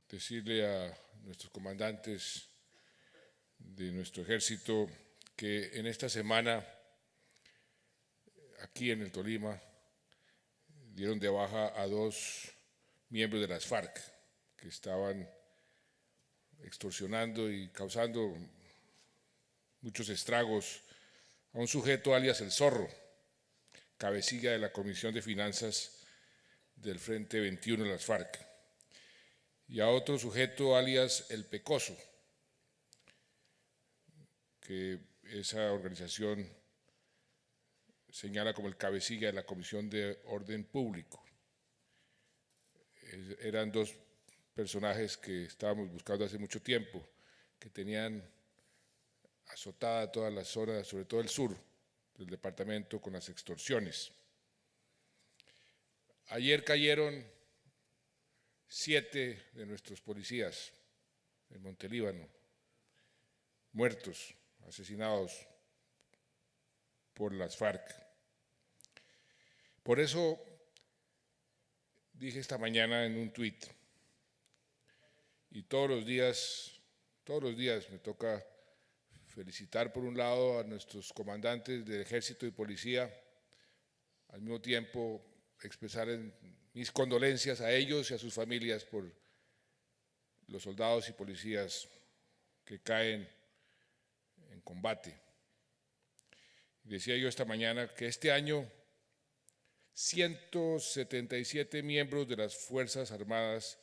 Decirle a nuestros comandantes de nuestro ejército que en esta semana, aquí en el Tolima, dieron de baja a 2 miembros de las FARC que estaban extorsionando y causando muchos estragos a un sujeto alias El Zorro, cabecilla de la Comisión de Finanzas del Frente 21 de las FARC, y a otro sujeto alias El Pecoso, que esa organización señala como el cabecilla de la Comisión de Orden Público. Eran 2 personajes que estábamos buscando hace mucho tiempo, que tenían azotada toda la zona, sobre todo el sur del departamento, con las extorsiones. Ayer cayeron 7 de nuestros policías en Montelíbano, muertos, asesinados por las FARC. Por eso dije esta mañana en un tuit, y todos los días me toca felicitar por un lado a nuestros comandantes del ejército y policía, al mismo tiempo expresar mis condolencias a ellos y a sus familias por los soldados y policías que caen en combate. Decía yo esta mañana que este año 177 miembros de las Fuerzas Armadas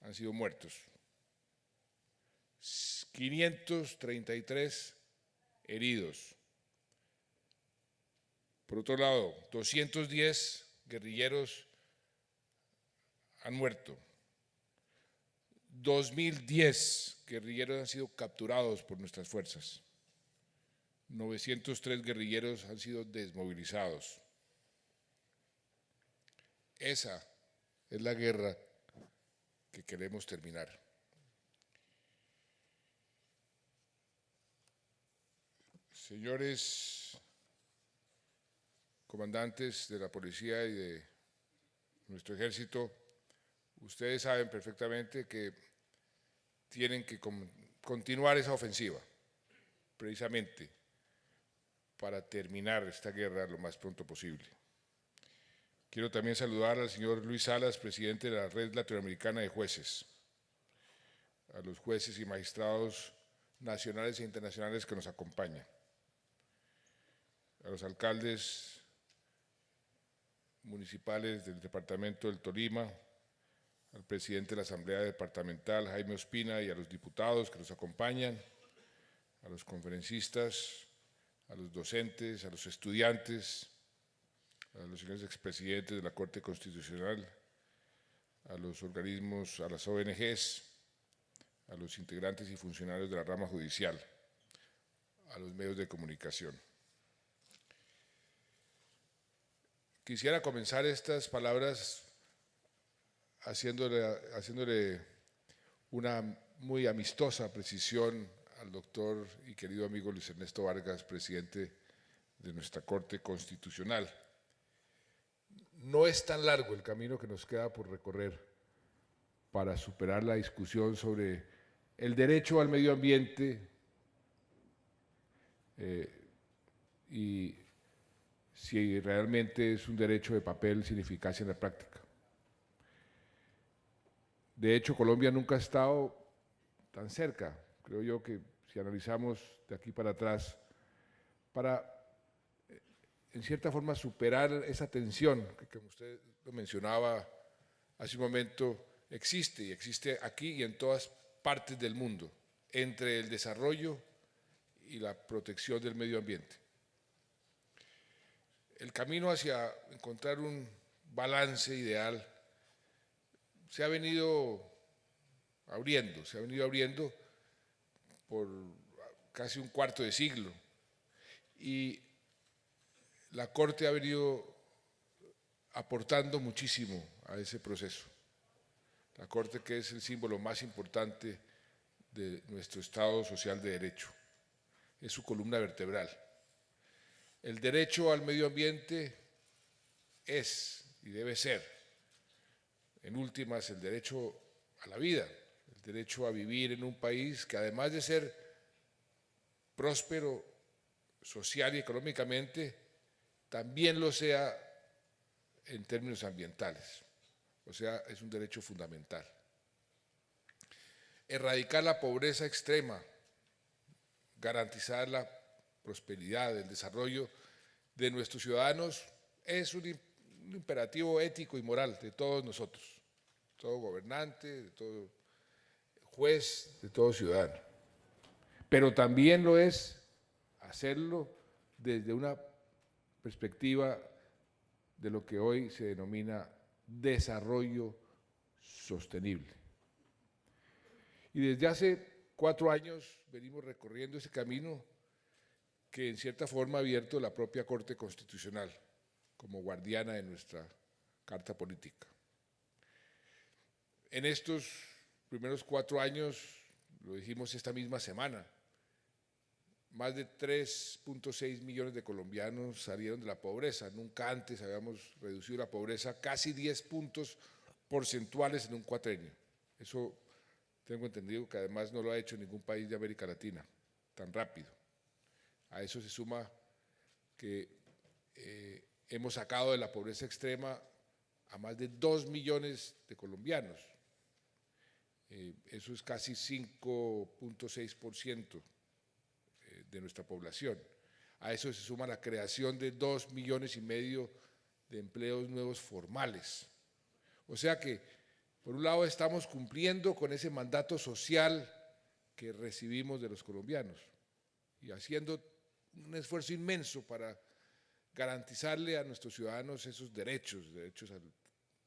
han sido muertos, 533 heridos. Por otro lado, 210 guerrilleros han muerto, 2010 guerrilleros han sido capturados por nuestras fuerzas, 903 guerrilleros han sido desmovilizados. Esa es la guerra que queremos terminar. Señores comandantes de la policía y de nuestro ejército, ustedes saben perfectamente que tienen que continuar esa ofensiva, precisamente para terminar esta guerra lo más pronto posible. Quiero también saludar al señor Luis Salas, presidente de la Red Latinoamericana de Jueces, a los jueces y magistrados nacionales e internacionales que nos acompañan, a los alcaldes municipales del departamento del Tolima, al presidente de la Asamblea Departamental, Jaime Ospina, y a los diputados que nos acompañan, a los conferencistas, a los docentes, a los estudiantes, a los señores expresidentes de la Corte Constitucional, a los organismos, a las ONGs, a los integrantes y funcionarios de la rama judicial, a los medios de comunicación. Quisiera comenzar estas palabras haciéndole una muy amistosa precisión al doctor y querido amigo Luis Ernesto Vargas, presidente de nuestra Corte Constitucional. No es tan largo el camino que nos queda por recorrer para superar la discusión sobre el derecho al medio ambiente y si realmente es un derecho de papel sin eficacia en la práctica. De hecho, Colombia nunca ha estado tan cerca, creo yo, que si analizamos de aquí para atrás, para en cierta forma superar esa tensión que, como usted lo mencionaba hace un momento, existe aquí y en todas partes del mundo, entre el desarrollo y la protección del medio ambiente. El camino hacia encontrar un balance ideal se ha venido abriendo por casi un cuarto de siglo, y la Corte ha venido aportando muchísimo a ese proceso. La Corte, que es el símbolo más importante de nuestro Estado social de derecho, es su columna vertebral. El derecho al medio ambiente es y debe ser, en últimas, el derecho a la vida, el derecho a vivir en un país que, además de ser próspero social y económicamente, también lo sea en términos ambientales. O sea, es un derecho fundamental. Erradicar la pobreza extrema, garantizar la prosperidad, el desarrollo de nuestros ciudadanos es un imperativo ético y moral de todos nosotros, todo gobernante, de todo juez, de todo ciudadano. Pero también lo es hacerlo desde una perspectiva de lo que hoy se denomina desarrollo sostenible. Y desde hace 4 años venimos recorriendo ese camino que en cierta forma ha abierto la propia Corte Constitucional como guardiana de nuestra Carta Política. En estos primeros 4 años, lo dijimos esta misma semana, más de 3.6 millones de colombianos salieron de la pobreza. Nunca antes habíamos reducido la pobreza casi 10 puntos porcentuales en un cuatrenio. Eso tengo entendido que además no lo ha hecho ningún país de América Latina tan rápido. A eso se suma que hemos sacado de la pobreza extrema a más de 2 millones de colombianos. Eso es casi 5.6% de nuestra población. A eso se suma la creación de 2,5 millones de empleos nuevos formales. O sea que, por un lado, estamos cumpliendo con ese mandato social que recibimos de los colombianos y haciendo un esfuerzo inmenso para garantizarle a nuestros ciudadanos esos derechos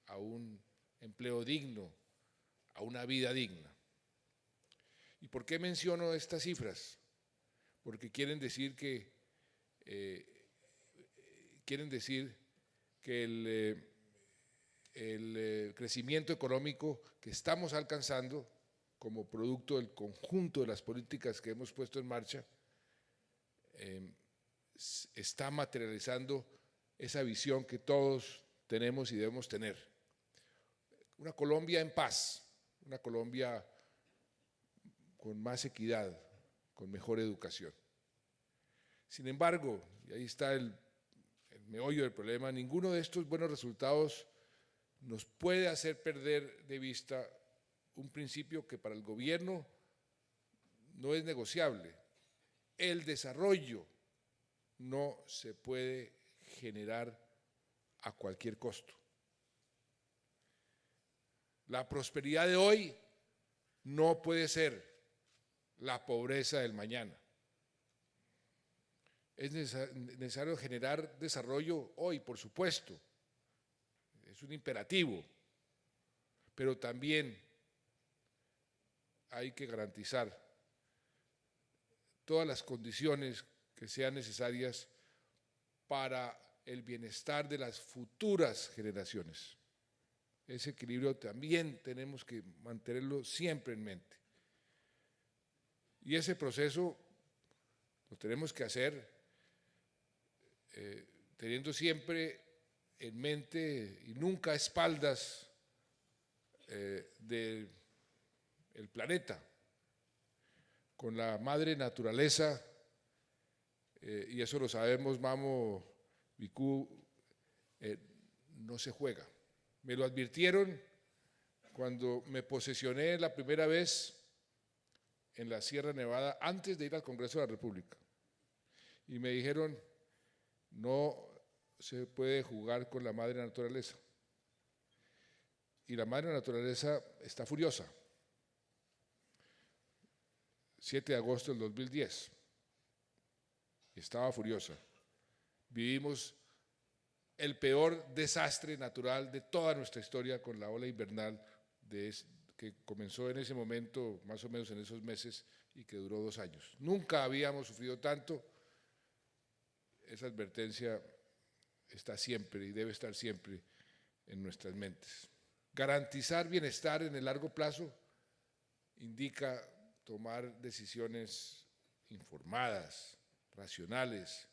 a un empleo digno, a una vida digna. ¿Y por qué menciono estas cifras? Porque quieren decir que el crecimiento económico que estamos alcanzando como producto del conjunto de las políticas que hemos puesto en marcha está materializando esa visión que todos tenemos y debemos tener. Una Colombia en paz, una Colombia con más equidad, con mejor educación. Sin embargo, y ahí está el meollo del problema, ninguno de estos buenos resultados nos puede hacer perder de vista un principio que para el gobierno no es negociable. El desarrollo no se puede generar a cualquier costo. La prosperidad de hoy no puede ser la pobreza del mañana. Es necesario generar desarrollo hoy, por supuesto, es un imperativo, pero también hay que garantizar todas las condiciones que sean necesarias para el bienestar de las futuras generaciones. Ese equilibrio también tenemos que mantenerlo siempre en mente. Y ese proceso lo tenemos que hacer teniendo siempre en mente y nunca a espaldas del planeta, con la madre naturaleza, y eso lo sabemos, Mamo, Vicú, no se juega. Me lo advirtieron cuando me posesioné la primera vez en la Sierra Nevada antes de ir al Congreso de la República. Y me dijeron, no se puede jugar con la madre naturaleza. Y la madre naturaleza está furiosa. 7 de agosto del 2010. Estaba furiosa. Vivimos el peor desastre natural de toda nuestra historia con la ola invernal que comenzó en ese momento, más o menos en esos meses, y que duró 2 años. Nunca habíamos sufrido tanto. Esa advertencia está siempre y debe estar siempre en nuestras mentes. Garantizar bienestar en el largo plazo indica tomar decisiones informadas, racionales,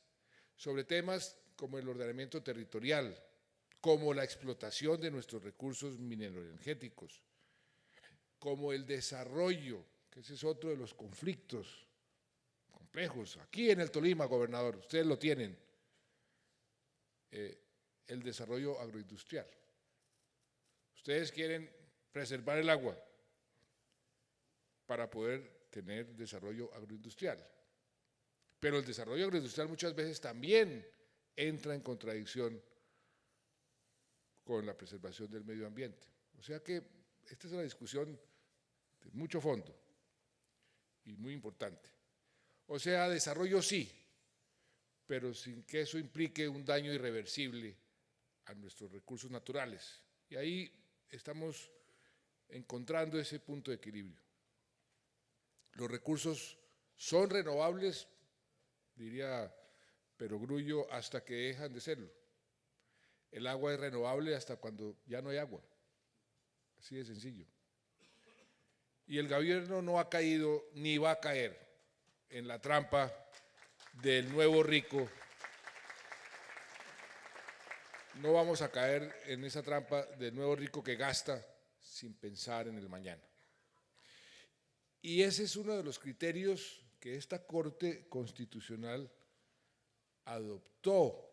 sobre temas como el ordenamiento territorial, como la explotación de nuestros recursos mineroenergéticos, como el desarrollo, que ese es otro de los conflictos complejos. Aquí en el Tolima, gobernador, ustedes lo tienen, el desarrollo agroindustrial. Ustedes quieren preservar el agua para poder tener desarrollo agroindustrial. Pero el desarrollo agroindustrial muchas veces también entra en contradicción con la preservación del medio ambiente. O sea que esta es una discusión de mucho fondo y muy importante. O sea, desarrollo sí, pero sin que eso implique un daño irreversible a nuestros recursos naturales. Y ahí estamos encontrando ese punto de equilibrio. Los recursos son renovables, diría Perogrullo, hasta que dejan de serlo. El agua es renovable hasta cuando ya no hay agua. Así de sencillo. Y el gobierno no ha caído ni va a caer en la trampa del nuevo rico. No vamos a caer en esa trampa del nuevo rico que gasta sin pensar en el mañana. Y ese es uno de los criterios que esta Corte Constitucional adoptó,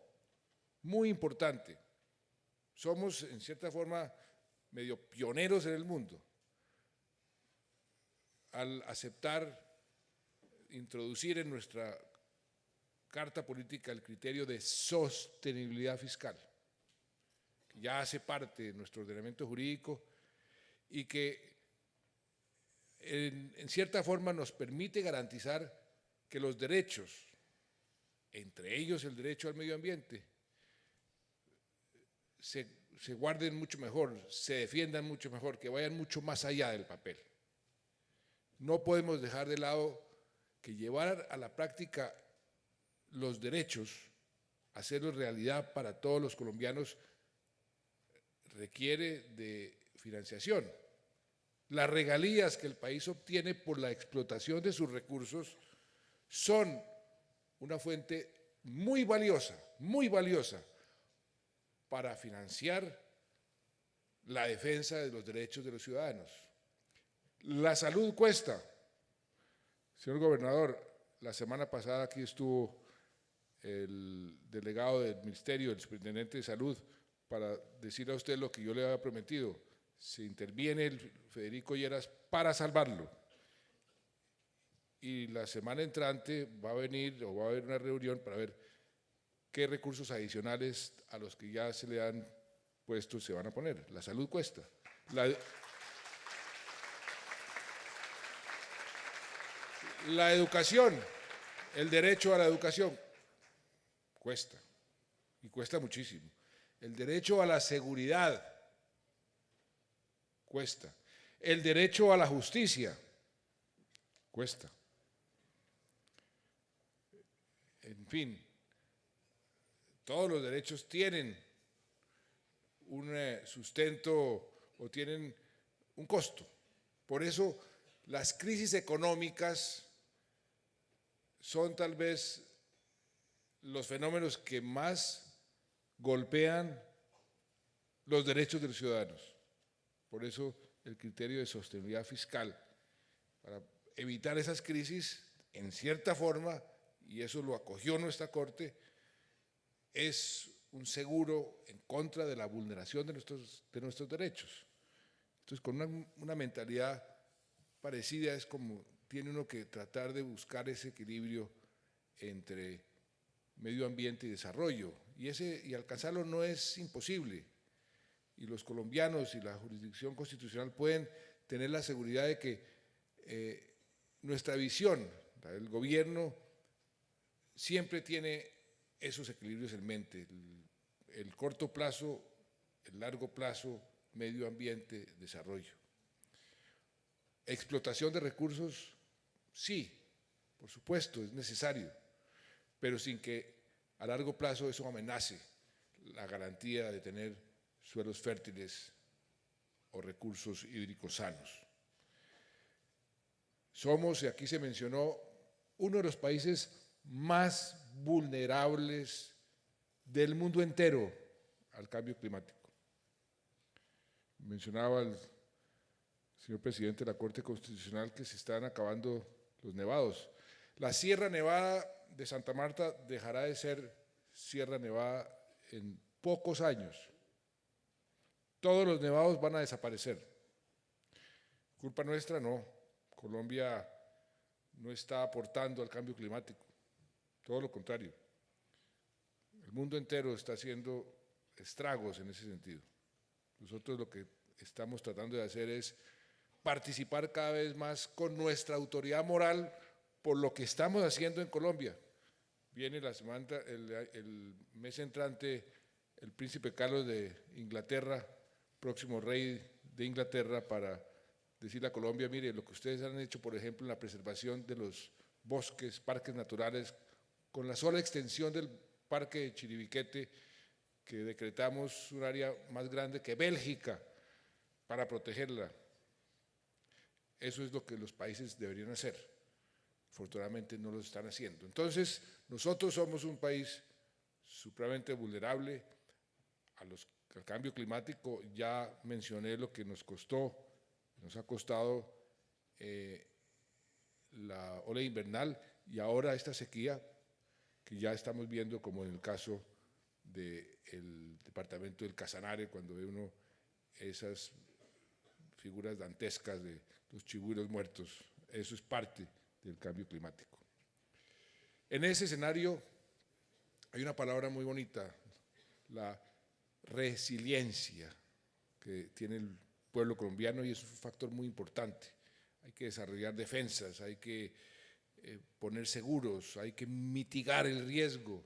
muy importante. Somos, en cierta forma, medio pioneros en el mundo al aceptar, introducir en nuestra Carta Política el criterio de sostenibilidad fiscal, que ya hace parte de nuestro ordenamiento jurídico y que en cierta forma nos permite garantizar que los derechos, entre ellos el derecho al medio ambiente, se guarden mucho mejor, se defiendan mucho mejor, que vayan mucho más allá del papel. No podemos dejar de lado que llevar a la práctica los derechos, hacerlos realidad para todos los colombianos, requiere de financiación. Las regalías que el país obtiene por la explotación de sus recursos son una fuente muy valiosa para financiar la defensa de los derechos de los ciudadanos. La salud cuesta. Señor gobernador, la semana pasada aquí estuvo el delegado del Ministerio, el superintendente de Salud, para decirle a usted lo que yo le había prometido. Se interviene el Federico Lleras para salvarlo. Y la semana entrante va a venir o va a haber una reunión para ver qué recursos adicionales a los que ya se le han puesto se van a poner. La salud cuesta. La educación, el derecho a la educación, cuesta, y cuesta muchísimo. El derecho a la seguridad, cuesta. El derecho a la justicia, cuesta. En fin, todos los derechos tienen un sustento o tienen un costo. Por eso las crisis económicas son tal vez los fenómenos que más golpean los derechos de los ciudadanos. Por eso el criterio de sostenibilidad fiscal, para evitar esas crisis, en cierta forma, y eso lo acogió nuestra Corte, es un seguro en contra de la vulneración de nuestros derechos. Entonces, con una mentalidad parecida es como tiene uno que tratar de buscar ese equilibrio entre medio ambiente y desarrollo, y alcanzarlo no es imposible. Y los colombianos y la jurisdicción constitucional pueden tener la seguridad de que nuestra visión, la del gobierno, siempre tiene esos equilibrios en mente, el corto plazo, el largo plazo, medio ambiente, desarrollo. Explotación de recursos, sí, por supuesto, es necesario, pero sin que a largo plazo eso amenace la garantía de tener suelos fértiles o recursos hídricos sanos. Somos, y aquí se mencionó, uno de los países más vulnerables del mundo entero al cambio climático. Mencionaba el señor presidente de la Corte Constitucional que se están acabando los nevados. La Sierra Nevada de Santa Marta dejará de ser Sierra Nevada en pocos años. Todos los nevados van a desaparecer. Culpa nuestra, no. Colombia no está aportando al cambio climático, todo lo contrario. El mundo entero está haciendo estragos en ese sentido. Nosotros lo que estamos tratando de hacer es participar cada vez más con nuestra autoridad moral por lo que estamos haciendo en Colombia. Viene la semana, el mes entrante, el príncipe Carlos de Inglaterra, próximo rey de Inglaterra, para decirle a Colombia, mire, lo que ustedes han hecho, por ejemplo, en la preservación de los bosques, parques naturales, con la sola extensión del parque de Chiribiquete, que decretamos un área más grande que Bélgica para protegerla. Eso es lo que los países deberían hacer. Afortunadamente no lo están haciendo. Entonces, nosotros somos un país supremamente vulnerable al cambio climático. Ya mencioné lo que nos ha costado la ola invernal y ahora esta sequía que ya estamos viendo, como en el caso del departamento del Casanare, cuando ve uno esas figuras dantescas de los chiburos muertos. Eso es parte del cambio climático. En ese escenario hay una palabra muy bonita, la resiliencia que tiene el pueblo colombiano, y es un factor muy importante. Hay que desarrollar defensas, hay que poner seguros, hay que mitigar el riesgo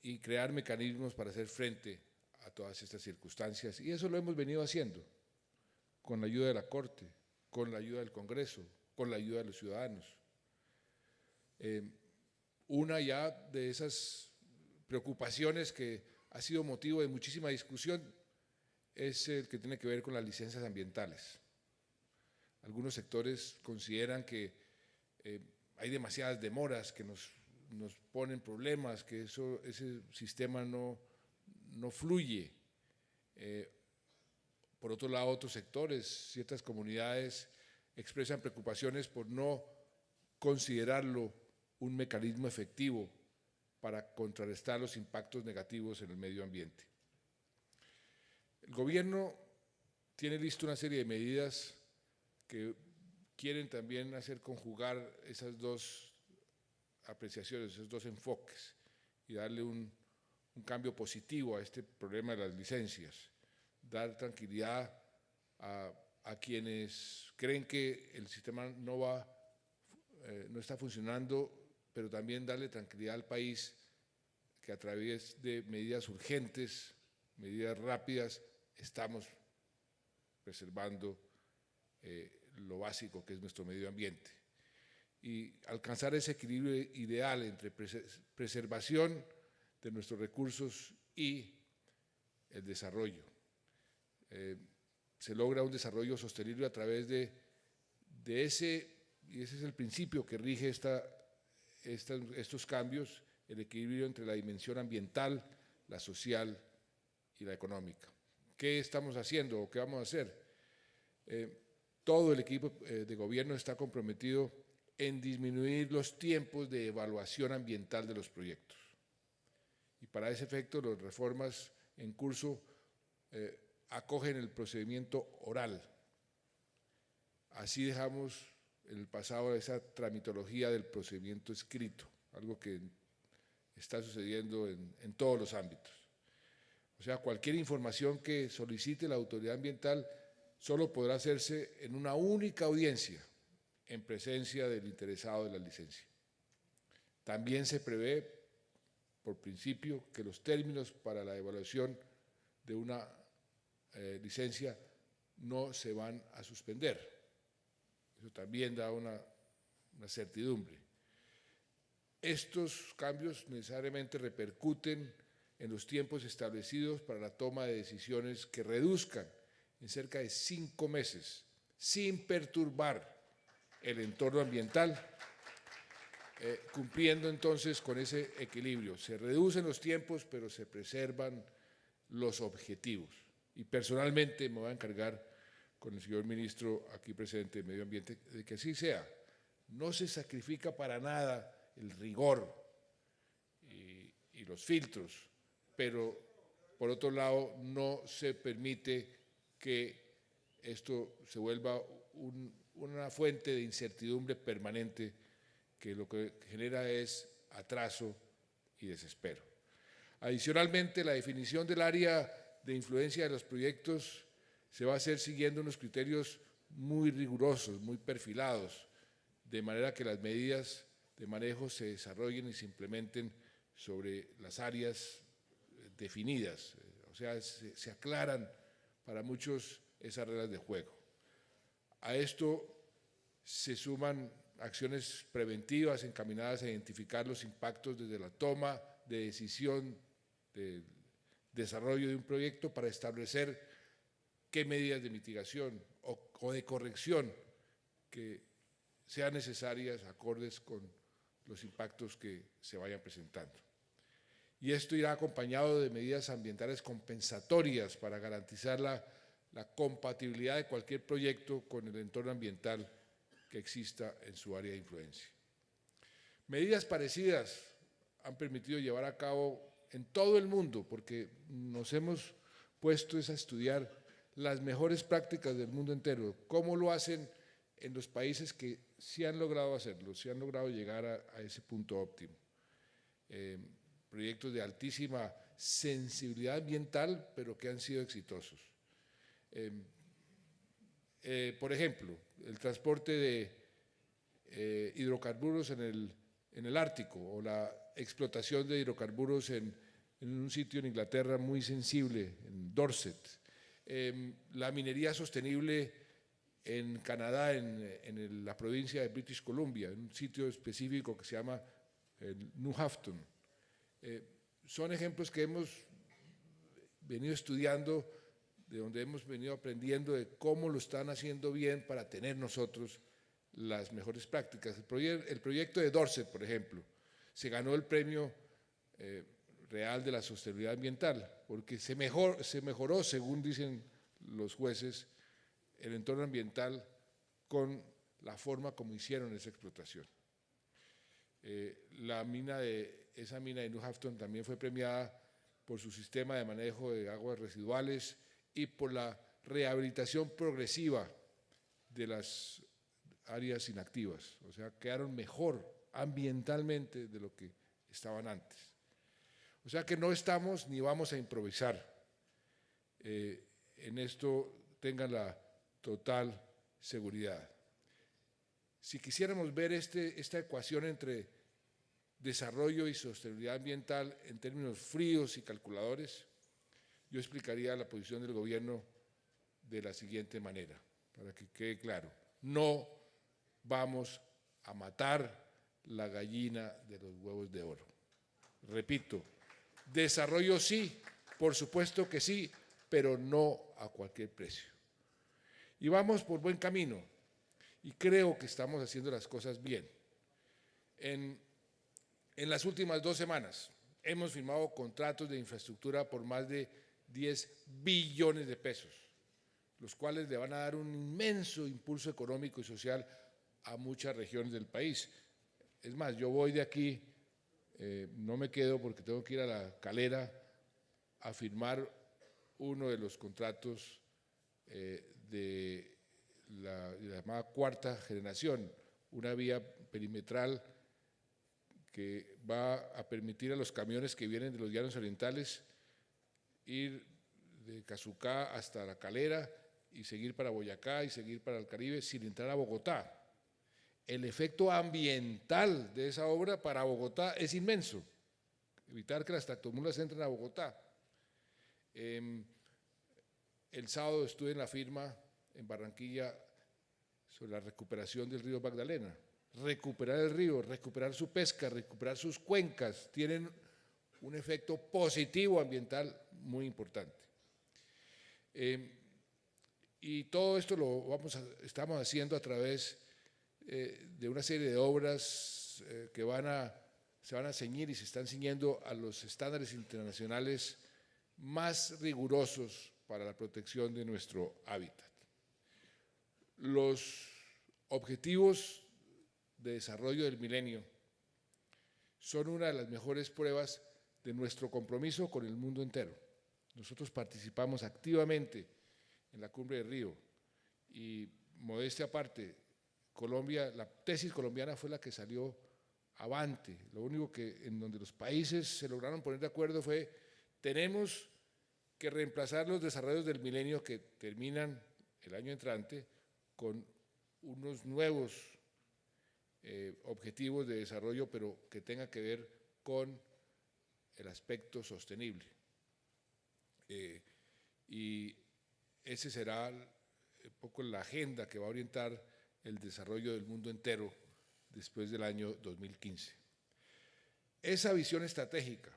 y crear mecanismos para hacer frente a todas estas circunstancias, y eso lo hemos venido haciendo con la ayuda de la Corte, con la ayuda del Congreso, con la ayuda de los ciudadanos. Una ya de esas preocupaciones que ha sido motivo de muchísima discusión es el que tiene que ver con las licencias ambientales. Algunos sectores consideran que hay demasiadas demoras que nos ponen problemas, que ese sistema no fluye. Por otro lado, otros sectores, ciertas comunidades expresan preocupaciones por no considerarlo un mecanismo efectivo para contrarrestar los impactos negativos en el medio ambiente. El gobierno tiene listo una serie de medidas que quieren también hacer conjugar esas dos apreciaciones, esos dos enfoques, y darle un cambio positivo a este problema de las licencias, dar tranquilidad a quienes creen que el sistema no está funcionando, pero también darle tranquilidad al país que a través de medidas urgentes, medidas rápidas, estamos preservando lo básico que es nuestro medio ambiente, y alcanzar ese equilibrio ideal entre preservación de nuestros recursos y el desarrollo. Se logra un desarrollo sostenible a través de ese, y ese es el principio que rige estos cambios, el equilibrio entre la dimensión ambiental, la social y la económica. ¿Qué estamos haciendo o qué vamos a hacer? Todo el equipo de gobierno está comprometido en disminuir los tiempos de evaluación ambiental de los proyectos. Y para ese efecto, las reformas en curso acogen el procedimiento oral. Así dejamos en el pasado esa tramitología del procedimiento escrito, algo que está sucediendo en todos los ámbitos. O sea, cualquier información que solicite la autoridad ambiental solo podrá hacerse en una única audiencia, en presencia del interesado de la licencia. También se prevé, por principio, que los términos para la evaluación de una licencia no se van a suspender. Eso también da una certidumbre. Estos cambios necesariamente repercuten en los tiempos establecidos para la toma de decisiones que reduzcan en cerca de 5 meses, sin perturbar el entorno ambiental, cumpliendo entonces con ese equilibrio. Se reducen los tiempos, pero se preservan los objetivos. Y personalmente me voy a encargar con el señor ministro aquí presente de Medio Ambiente de que así sea. No se sacrifica para nada el rigor y los filtros, pero por otro lado no se permite que esto se vuelva una fuente de incertidumbre permanente que lo que genera es atraso y desespero. Adicionalmente, la definición del área de influencia de los proyectos se va a hacer siguiendo unos criterios muy rigurosos, muy perfilados, de manera que las medidas de manejo se desarrollen y se implementen sobre las áreas definidas, o sea, se aclaran para muchos esas reglas de juego. A esto se suman acciones preventivas encaminadas a identificar los impactos desde la toma de decisión de desarrollo de un proyecto para establecer qué medidas de mitigación o de corrección que sean necesarias acordes con los impactos que se vayan presentando. Y esto irá acompañado de medidas ambientales compensatorias para garantizar la compatibilidad de cualquier proyecto con el entorno ambiental que exista en su área de influencia. Medidas parecidas han permitido llevar a cabo en todo el mundo, porque nos hemos puesto a estudiar las mejores prácticas del mundo entero, cómo lo hacen en los países que sí han logrado hacerlo, sí han logrado llegar a ese punto óptimo. Proyectos de altísima sensibilidad ambiental, pero que han sido exitosos. Por ejemplo, el transporte de hidrocarburos en el Ártico o la explotación de hidrocarburos en un sitio en Inglaterra muy sensible, en Dorset. La minería sostenible en Canadá, en la provincia de British Columbia, en un sitio específico que se llama New Afton. Son ejemplos que hemos venido estudiando, de donde hemos venido aprendiendo de cómo lo están haciendo bien para tener nosotros las mejores prácticas. El proyecto de Dorset, por ejemplo, se ganó el premio real de la sostenibilidad ambiental, porque se mejoró, según dicen los jueces, el entorno ambiental con la forma como hicieron esa explotación. Esa mina de New Afton también fue premiada por su sistema de manejo de aguas residuales y por la rehabilitación progresiva de las áreas inactivas, o sea, quedaron mejor ambientalmente de lo que estaban antes. O sea que no estamos ni vamos a improvisar. En esto tengan la total seguridad. Si quisiéramos ver esta ecuación entre desarrollo y sostenibilidad ambiental en términos fríos y calculadores, yo explicaría la posición del gobierno de la siguiente manera, para que quede claro. No vamos a matar la gallina de los huevos de oro. Repito, desarrollo sí, por supuesto que sí, pero no a cualquier precio. Y vamos por buen camino, y creo que estamos haciendo las cosas bien. En las últimas 2 semanas hemos firmado contratos de infraestructura por más de 10 billones de pesos, los cuales le van a dar un inmenso impulso económico y social a muchas regiones del país. Es más, yo voy de aquí, no me quedo porque tengo que ir a La Calera a firmar uno de los contratos de la llamada cuarta generación, una vía perimetral que va a permitir a los camiones que vienen de los llanos orientales ir de Cazucá hasta La Calera y seguir para Boyacá y seguir para el Caribe sin entrar a Bogotá. El efecto ambiental de esa obra para Bogotá es inmenso, evitar que las tractomulas entren a Bogotá. El sábado estuve en la firma en Barranquilla sobre la recuperación del río Magdalena. Recuperar el río, recuperar su pesca, recuperar sus cuencas, tienen un efecto positivo ambiental muy importante. Y todo esto lo estamos haciendo a través de una serie de obras se van a ceñir y se están ciñendo a los estándares internacionales más rigurosos para la protección de nuestro hábitat. Los objetivos de desarrollo del milenio son una de las mejores pruebas de nuestro compromiso con el mundo entero. Nosotros participamos activamente en la Cumbre de Río y, modestia aparte, Colombia, la tesis colombiana fue la que salió avante. Lo único que en donde los países se lograron poner de acuerdo fue: tenemos que reemplazar los desarrollos del milenio que terminan el año entrante con unos nuevos objetivos de desarrollo, pero que tenga que ver con el aspecto sostenible. Y ese será un poco la agenda que va a orientar el desarrollo del mundo entero después del año 2015. Esa visión estratégica,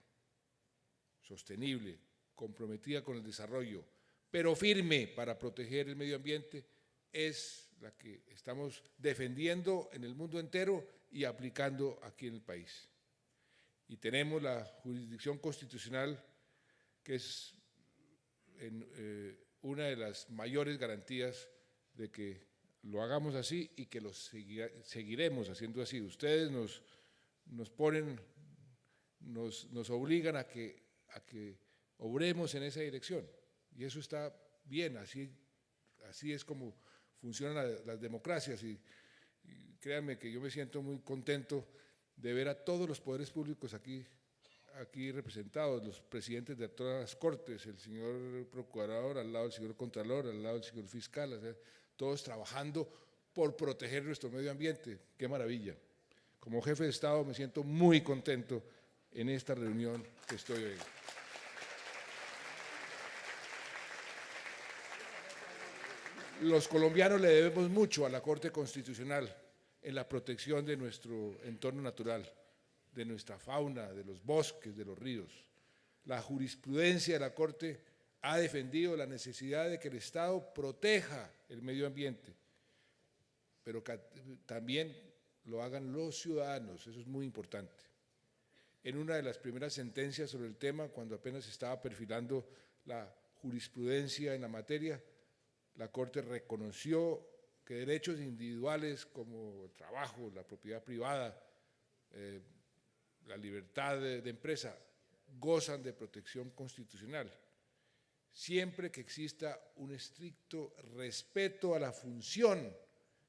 sostenible, comprometida con el desarrollo, pero firme para proteger el medio ambiente, es la que estamos defendiendo en el mundo entero y aplicando aquí en el país. Y tenemos la jurisdicción constitucional, que es una de las mayores garantías de que lo hagamos así y que lo seguiremos haciendo así. Ustedes nos ponen, nos obligan a que obremos en esa dirección, y eso está bien, así es como funcionan las democracias, y créanme que yo me siento muy contento de ver a todos los poderes públicos aquí representados, los presidentes de todas las cortes, el señor procurador al lado del señor contralor, al lado del señor fiscal, o sea, todos trabajando por proteger nuestro medio ambiente. ¡Qué maravilla! Como jefe de Estado me siento muy contento en esta reunión que estoy hoy. Los colombianos le debemos mucho a la Corte Constitucional en la protección de nuestro entorno natural, de nuestra fauna, de los bosques, de los ríos. La jurisprudencia de la Corte ha defendido la necesidad de que el Estado proteja el medio ambiente, pero que también lo hagan los ciudadanos, eso es muy importante. En una de las primeras sentencias sobre el tema, cuando apenas estaba perfilando la jurisprudencia en la materia, la Corte reconoció que derechos individuales como el trabajo, la propiedad privada, la libertad de empresa, gozan de protección constitucional, siempre que exista un estricto respeto a la función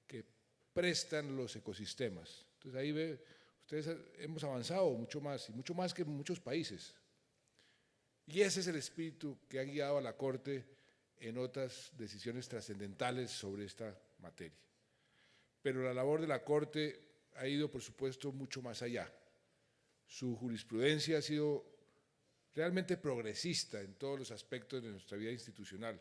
que prestan los ecosistemas. Entonces ahí ve, ustedes hemos avanzado mucho más, y mucho más que en muchos países. Y ese es el espíritu que ha guiado a la Corte en otras decisiones trascendentales sobre esta materia. Pero la labor de la Corte ha ido, por supuesto, mucho más allá. Su jurisprudencia ha sido realmente progresista en todos los aspectos de nuestra vida institucional,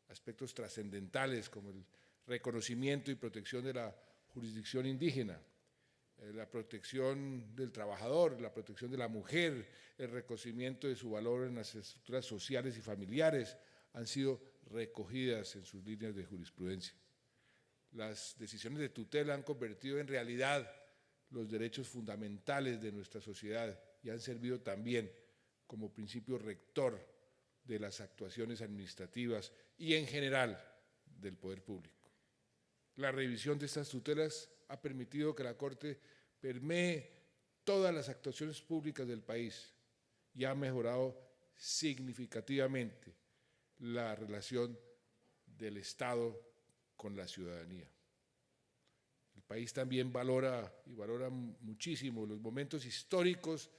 aspectos trascendentales como el reconocimiento y protección de la jurisdicción indígena, la protección del trabajador, la protección de la mujer, el reconocimiento de su valor en las estructuras sociales y familiares, han sido recogidas en sus líneas de jurisprudencia. Las decisiones de tutela han convertido en realidad los derechos fundamentales de nuestra sociedad y han servido también como principio rector de las actuaciones administrativas y en general del poder público. La revisión de estas tutelas ha permitido que la Corte permee todas las actuaciones públicas del país y ha mejorado significativamente la relación del Estado con la ciudadanía. El país también valora muchísimo los momentos históricos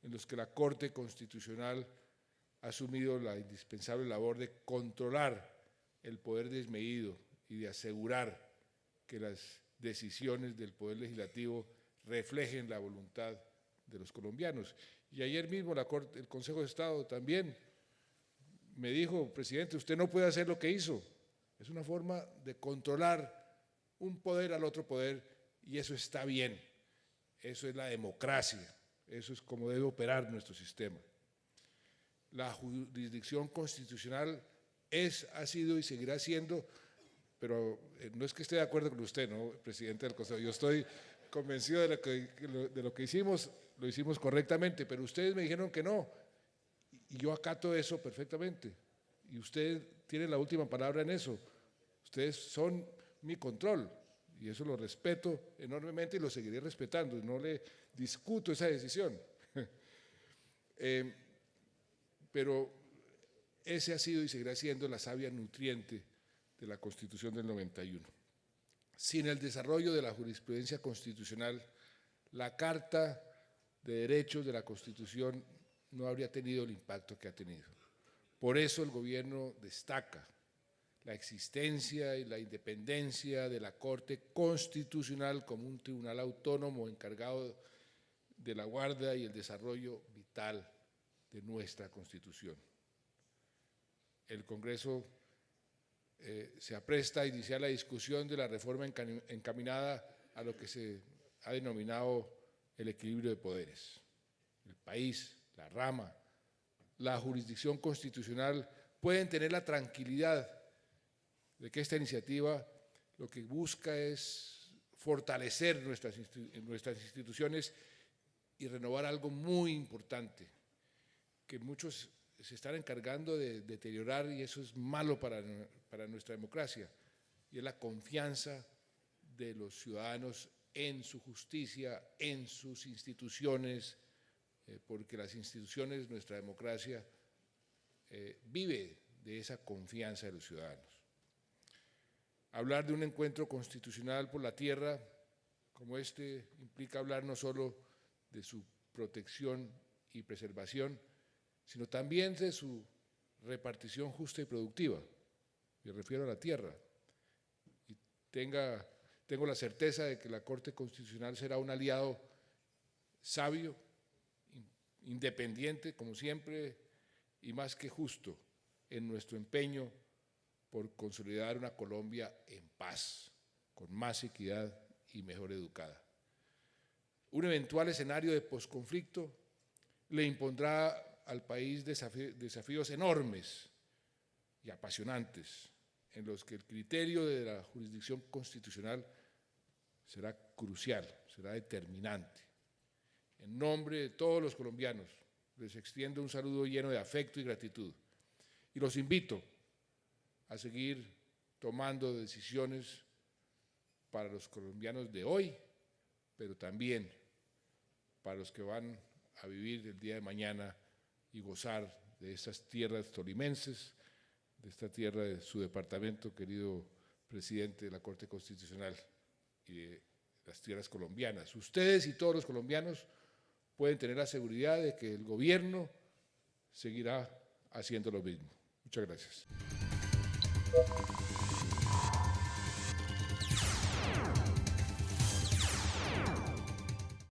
en los que la Corte Constitucional ha asumido la indispensable labor de controlar el poder desmedido y de asegurar que las decisiones del Poder Legislativo reflejen la voluntad de los colombianos. Y ayer mismo el Consejo de Estado también me dijo: presidente, usted no puede hacer lo que hizo. Es una forma de controlar un poder al otro poder y eso está bien. Eso es la democracia. Eso es como debe operar nuestro sistema. La jurisdicción constitucional ha sido y seguirá siendo, pero no es que esté de acuerdo con usted, ¿no, presidente del Consejo? Yo estoy convencido de lo que hicimos, lo hicimos correctamente, pero ustedes me dijeron que no, y yo acato eso perfectamente, y ustedes tienen la última palabra en eso, ustedes son mi control, y eso lo respeto enormemente y lo seguiré respetando, no le discuto esa decisión. Pero ese ha sido y seguirá siendo la savia nutriente de la Constitución del 91. Sin el desarrollo de la jurisprudencia constitucional, la Carta de Derechos de la Constitución no habría tenido el impacto que ha tenido. Por eso el gobierno destaca la existencia y la independencia de la Corte Constitucional como un tribunal autónomo encargado de la guarda y el desarrollo vital de nuestra Constitución. El Congreso se apresta a iniciar la discusión de la reforma encaminada a lo que se ha denominado el equilibrio de poderes. El país, la rama, la jurisdicción constitucional pueden tener la tranquilidad de que esta iniciativa lo que busca es fortalecer nuestras instituciones y renovar algo muy importante, que muchos se están encargando de deteriorar, y eso es malo para nuestra democracia, y es la confianza de los ciudadanos en su justicia, en sus instituciones, porque las instituciones, nuestra democracia, vive de esa confianza de los ciudadanos. Hablar de un encuentro constitucional por la tierra como este implica hablar no solo de su protección y preservación, sino también de su repartición justa y productiva. Me refiero a la tierra. Y tengo la certeza de que la Corte Constitucional será un aliado sabio, independiente, como siempre, y más que justo en nuestro empeño por consolidar una Colombia en paz, con más equidad y mejor educada. Un eventual escenario de posconflicto le impondrá al país desafíos enormes y apasionantes, en los que el criterio de la jurisdicción constitucional será crucial, será determinante. En nombre de todos los colombianos, les extiendo un saludo lleno de afecto y gratitud, y los invito a seguir tomando decisiones para los colombianos de hoy, pero también para los que van a vivir el día de mañana y gozar de estas tierras tolimenses, de esta tierra de su departamento, querido presidente de la Corte Constitucional, y de las tierras colombianas. Ustedes y todos los colombianos pueden tener la seguridad de que el gobierno seguirá haciendo lo mismo. Muchas gracias.